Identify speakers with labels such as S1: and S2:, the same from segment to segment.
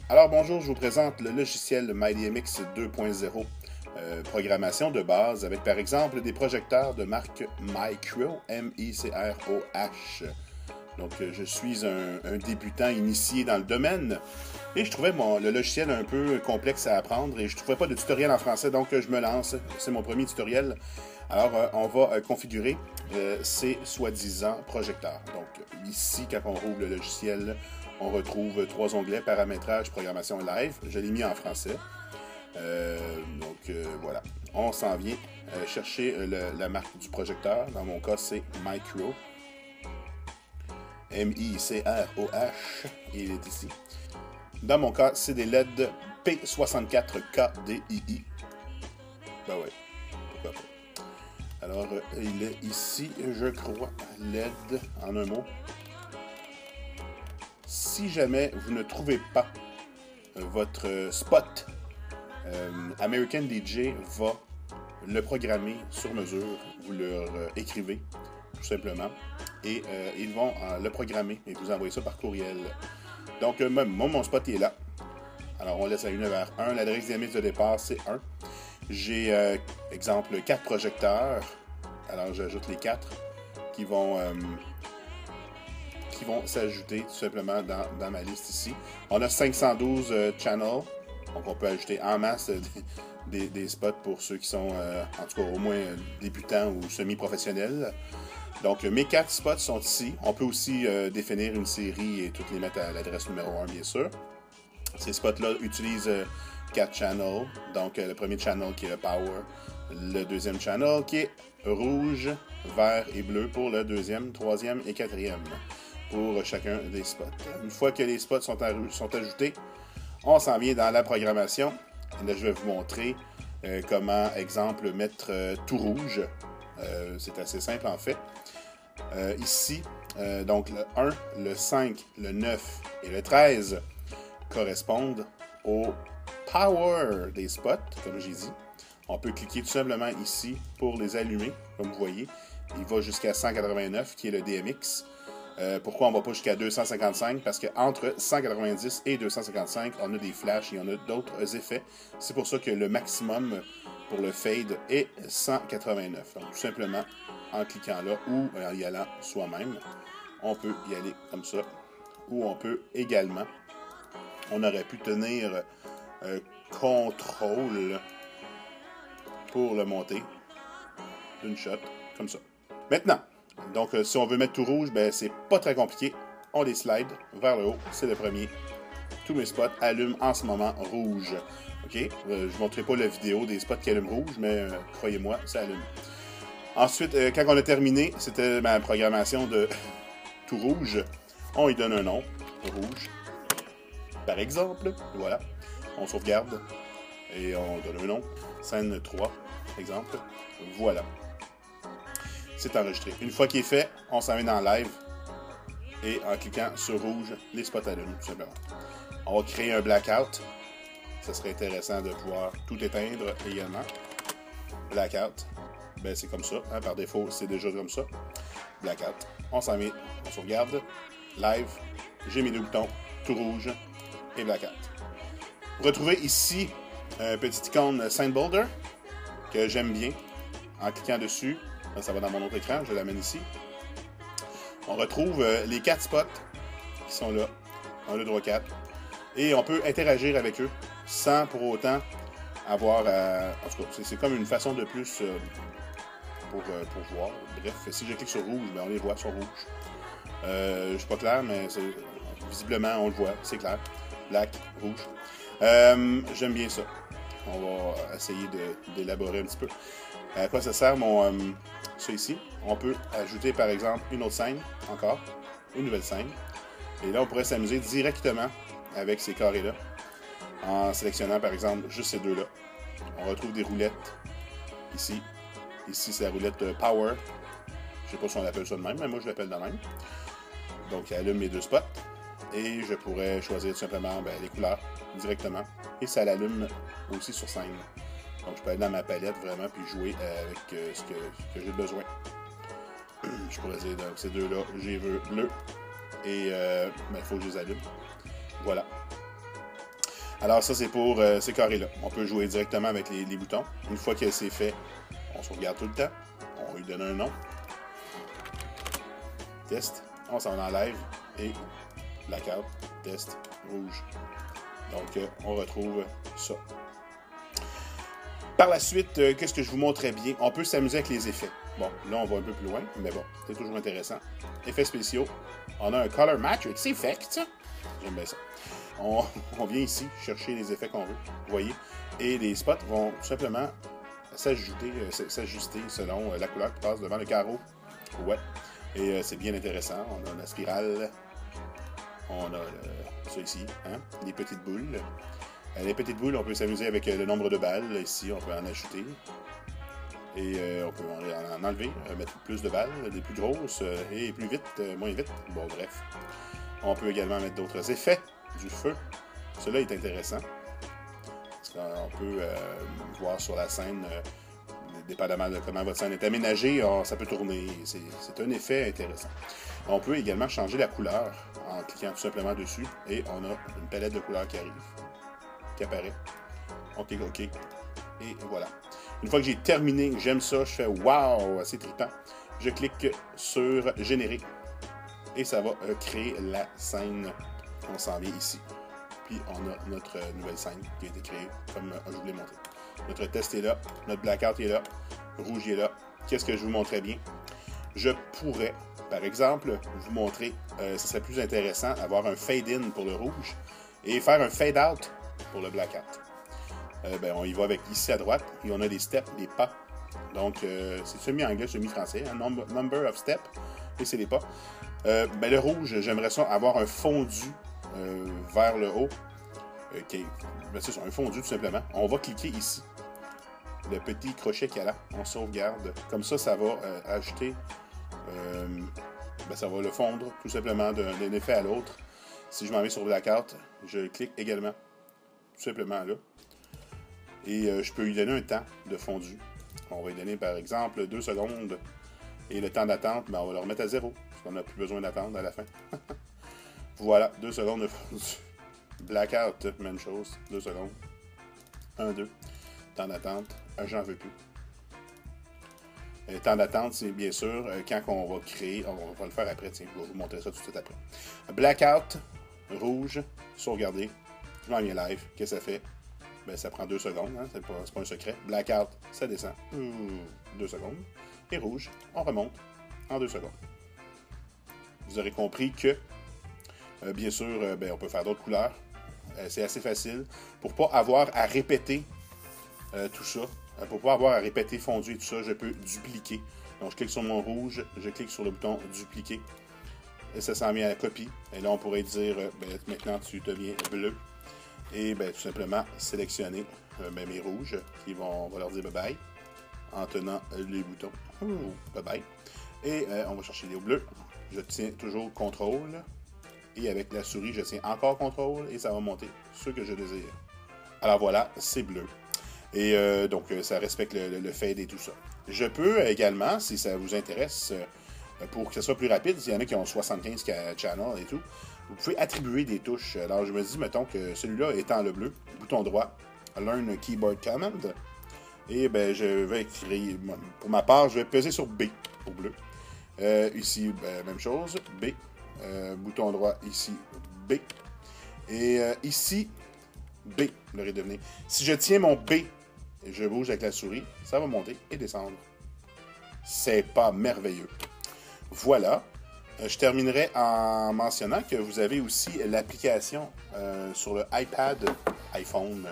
S1: Alors bonjour, je vous présente le logiciel MyDMX 2.0, programmation de base avec par exemple des projecteurs de marque Micro, M-I-C-R-O-H. Donc je suis un débutant initié dans le domaine et je trouvais le logiciel un peu complexe à apprendre et je ne trouvais pas de tutoriel en français, donc je me lance, c'est mon premier tutoriel. Alors on va configurer ces soi-disant projecteurs. Donc ici, quand on rouvre le logiciel, on retrouve trois onglets, paramétrage, programmation live. Je l'ai mis en français. Voilà. On s'en vient chercher la marque du projecteur. Dans mon cas, c'est Micro. M-I-C-R-O-H. Il est ici. Dans mon cas, c'est des LED P64KDII. Ben ouais, pourquoi pas. Alors, il est ici, je crois, LED en un mot. Si jamais vous ne trouvez pas votre spot, American DJ va le programmer sur mesure. Vous leur écrivez, tout simplement, et ils vont le programmer et vous envoyer ça par courriel. Donc, mon spot est là. Alors, on laisse à 1 vers 1. L'adresse DMX de départ, c'est 1. J'ai, exemple, 4 projecteurs. Alors, j'ajoute les 4 qui vont s'ajouter tout simplement dans ma liste ici. On a 512 channels, donc on peut ajouter en masse des spots pour ceux qui sont, en tout cas, au moins débutants ou semi-professionnels. Donc, mes 4 spots sont ici. On peut aussi définir une série et toutes les mettre à l'adresse numéro 1, bien sûr. Ces spots-là utilisent 4 channels. Donc, le premier channel qui est le power. Le deuxième channel qui est rouge, vert et bleu pour le deuxième, troisième et quatrième pour chacun des spots. Une fois que les spots sont ajoutés, on s'en vient dans la programmation. Et là, je vais vous montrer comment, exemple, mettre tout rouge. C'est assez simple en fait. Ici, donc le 1, le 5, le 9 et le 13 correspondent au power des spots, comme j'ai dit. On peut cliquer tout simplement ici pour les allumer, comme vous voyez. Il va jusqu'à 189, qui est le DMX. Pourquoi on ne va pas jusqu'à 255? Parce qu'entre 190 et 255, on a des flashs et on a d'autres effets. C'est pour ça que le maximum pour le fade est 189. Donc, tout simplement, en cliquant là ou en y allant soi-même, on peut y aller comme ça. Ou on peut également, on aurait pu tenir contrôle pour le monter d'une shot, comme ça. Maintenant, donc si on veut mettre tout rouge, ben c'est pas très compliqué. On les slide vers le haut, c'est le premier. Tous mes spots allument en ce moment rouge. OK? Je ne vous montrerai pas la vidéo des spots qui allument rouge, mais croyez-moi, ça allume. Ensuite, quand on a terminé, c'était ma programmation de tout rouge. On lui donne un nom, rouge. Par exemple, voilà. On sauvegarde et on donne un nom. Scène 3, exemple. Voilà. C'est enregistré. Une fois qu'il est fait, on s'en vient dans live. Et en cliquant sur rouge, les spots allument, tout simplement. On va créer un blackout. Ça serait intéressant de pouvoir tout éteindre également. Blackout. Ben, c'est comme ça. Hein, par défaut, c'est déjà comme ça. Blackout. On s'en vient. On sauvegarde. Live. J'ai mes deux boutons. Tout rouge. Et blackout. Vous retrouvez ici un petit icône Soundboulder que j'aime bien. En cliquant dessus, ça va dans mon autre écran, je l'amène ici. On retrouve les 4 spots qui sont là. 1, 2, 3, 4. Et on peut interagir avec eux sans pour autant avoir en tout cas, c'est comme une façon de plus pour voir. Bref, si je clique sur rouge, ben on les voit sur rouge. Je ne suis pas clair, mais visiblement on le voit, c'est clair. Black, rouge. J'aime bien ça. On va essayer d'élaborer un petit peu. À quoi ça sert ça ici? On peut ajouter par exemple une autre scène, encore, une nouvelle scène. Et là, on pourrait s'amuser directement avec ces carrés-là, en sélectionnant par exemple juste ces deux-là. On retrouve des roulettes ici. Ici, c'est la roulette Power. Je ne sais pas si on l'appelle ça de même, mais moi je l'appelle de même. Donc, elle allume mes deux spots. Et je pourrais choisir tout simplement les couleurs directement. Et ça l'allume aussi sur scène. Donc, je peux aller dans ma palette vraiment puis jouer avec ce que j'ai besoin. Je pourrais dire, donc, ces deux-là, j'ai veux bleu. Et il faut que je les allume. Voilà. Alors ça, c'est pour ces carrés-là. On peut jouer directement avec les boutons. Une fois que c'est fait, on se regarde tout le temps. On lui donne un nom. Test. On s'en enlève. Et blackout. Test. Rouge. Donc, on retrouve ça. Par la suite, qu'est-ce que je vous montrais bien? On peut s'amuser avec les effets. Bon, là, on va un peu plus loin, mais bon, c'est toujours intéressant. Effets spéciaux. On a un Color Matrix Effect. J'aime bien ça. On vient ici chercher les effets qu'on veut, vous voyez. Et les spots vont tout simplement s'ajuster selon la couleur qui passe devant le carreau. Ouais. Et c'est bien intéressant. On a la spirale. On a ça ici, hein? Les petites boules. Les petites boules, on peut s'amuser avec le nombre de balles. Ici, on peut en ajouter. Et on peut en enlever, mettre plus de balles, des plus grosses et plus vite, moins vite. Bon, bref. On peut également mettre d'autres effets, du feu. Cela est intéressant. Parce qu'on peut voir sur la scène, dépendamment de comment votre scène est aménagée, ça peut tourner. C'est un effet intéressant. On peut également changer la couleur en cliquant tout simplement dessus. Et on a une palette de couleurs qui arrive, qui apparaît. On clique OK. Et voilà. Une fois que j'ai terminé, j'aime ça, je fais « Wow! » C'est trippant. Je clique sur « Générer » et ça va créer la scène. On s'en vient ici. Puis on a notre nouvelle scène qui a été créée, comme je vous l'ai montré. Notre test est là, notre blackout est là, rouge est là. Qu'est-ce que je vous montrais bien? Je pourrais, par exemple, vous montrer, ce serait plus intéressant, avoir un fade-in pour le rouge et faire un fade-out pour le blackout. On y va avec ici à droite, et on a des steps, des pas. Donc, c'est semi-anglais, semi-français, hein, number of steps, et c'est les pas. Le rouge, j'aimerais ça avoir un fondu vers le haut. C'est ça, un fondu tout simplement. On va cliquer ici. Le petit crochet qu'il y a là, on sauvegarde. Comme ça, ça va ajouter, ça va le fondre tout simplement d'un effet à l'autre. Si je m'en vais sur la carte, je clique également, tout simplement là. Et je peux lui donner un temps de fondu. On va lui donner par exemple 2 secondes. Et le temps d'attente, on va le remettre à 0. Parce qu'on n'a plus besoin d'attendre à la fin. Voilà, 2 secondes de fondu. Blackout, même chose. 2 secondes. 1, 2. Temps d'attente. J'en veux plus. Temps d'attente, c'est bien sûr quand on va créer. On va le faire après. Tiens, je vais vous montrer ça tout de suite après. Blackout, rouge, sauvegarder. Je m'en viens live. Qu'est-ce que ça fait? Ça prend 2 secondes, hein? C'est pas un secret. Blackout, ça descend. 2 secondes. Et rouge, on remonte en 2 secondes. Vous aurez compris que, bien sûr, on peut faire d'autres couleurs. C'est assez facile. Pour ne pas avoir à répéter tout ça, pour ne pas avoir à répéter fondu et tout ça, je peux dupliquer. Donc, je clique sur mon rouge, je clique sur le bouton dupliquer. Et ça s'en vient à la copie. Et là, on pourrait dire, maintenant, tu deviens bleu. Et tout simplement sélectionner mes rouges on va leur dire bye-bye en tenant les boutons. Bye-bye. Et on va chercher les bleus. Je tiens toujours CTRL. Et avec la souris, je tiens encore CTRL et ça va monter ce que je désire. Alors voilà, c'est bleu. Et donc, ça respecte le fade et tout ça. Je peux également, si ça vous intéresse, pour que ce soit plus rapide, s'il y en a qui ont 75 channels et tout, vous pouvez attribuer des touches. Alors, je me dis, mettons que celui-là étant le bleu, bouton droit, Learn Keyboard Command. Et je vais écrire, pour ma part, je vais peser sur B pour bleu. Ici, même chose, B. Bouton droit, ici, B. Et ici, B, le redevenir. Si je tiens mon B et je bouge avec la souris, ça va monter et descendre. C'est pas merveilleux. Voilà. Je terminerai en mentionnant que vous avez aussi l'application sur le iPad, iPhone,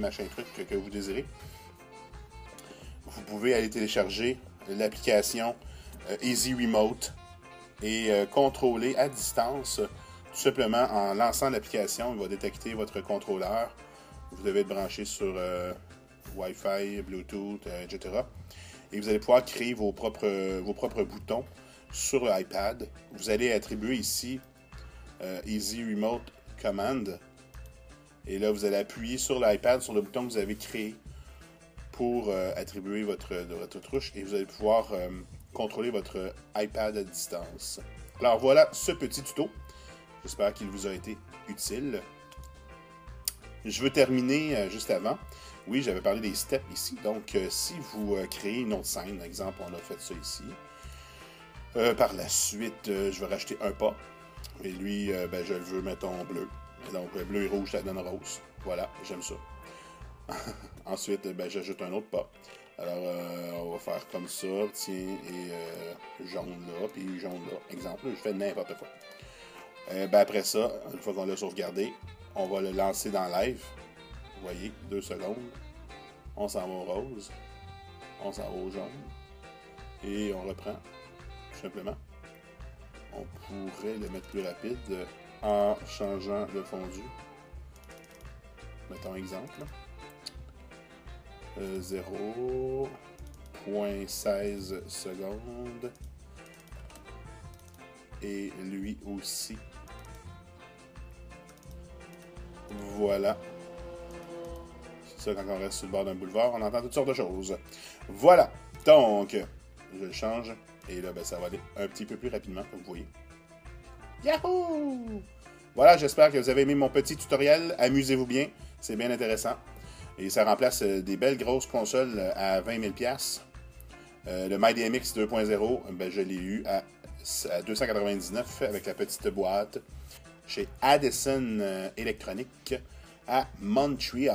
S1: machin truc que vous désirez. Vous pouvez aller télécharger l'application Easy Remote et contrôler à distance, tout simplement en lançant l'application, il va détecter votre contrôleur. Vous devez être branché sur Wi-Fi, Bluetooth, etc. Et vous allez pouvoir créer vos propres boutons sur l'iPad. Vous allez attribuer ici Easy Remote Command. Et là, vous allez appuyer sur l'iPad, sur le bouton que vous avez créé pour attribuer votre touche. Et vous allez pouvoir contrôler votre iPad à distance. Alors voilà ce petit tuto. J'espère qu'il vous a été utile. je veux terminer juste avant. Oui, j'avais parlé des steps ici. Donc, si vous créez une autre scène, par exemple, on a fait ça ici. Par la suite, je vais racheter un pas. Et lui, ben, je le veux, mettons, bleu. Et donc, bleu et rouge, ça donne rose. Voilà, j'aime ça. Ensuite, ben, j'ajoute un autre pas. Alors, on va faire comme ça, tiens, et jaune là, puis jaune là. Exemple, je fais n'importe quoi. Ben, après ça, une fois qu'on l'a sauvegardé, on va le lancer dans live. Vous voyez, 2 secondes. On s'en va au rose. On s'en va au jaune. Et on reprend, tout simplement. On pourrait le mettre plus rapide en changeant le fondu. Mettons exemple. 0.16 secondes. Et lui aussi. Voilà. C'est ça, quand on reste sur le bord d'un boulevard, on entend toutes sortes de choses. Voilà. Donc, je le change. Et là, ben, ça va aller un petit peu plus rapidement, comme vous voyez. Yahoo! Voilà, j'espère que vous avez aimé mon petit tutoriel. Amusez-vous bien. C'est bien intéressant. Et ça remplace des belles grosses consoles à 20 000 $. Le MyDMX 2.0, ben, je l'ai eu à 299 avec la petite boîte chez Addison Electronic à Montréal.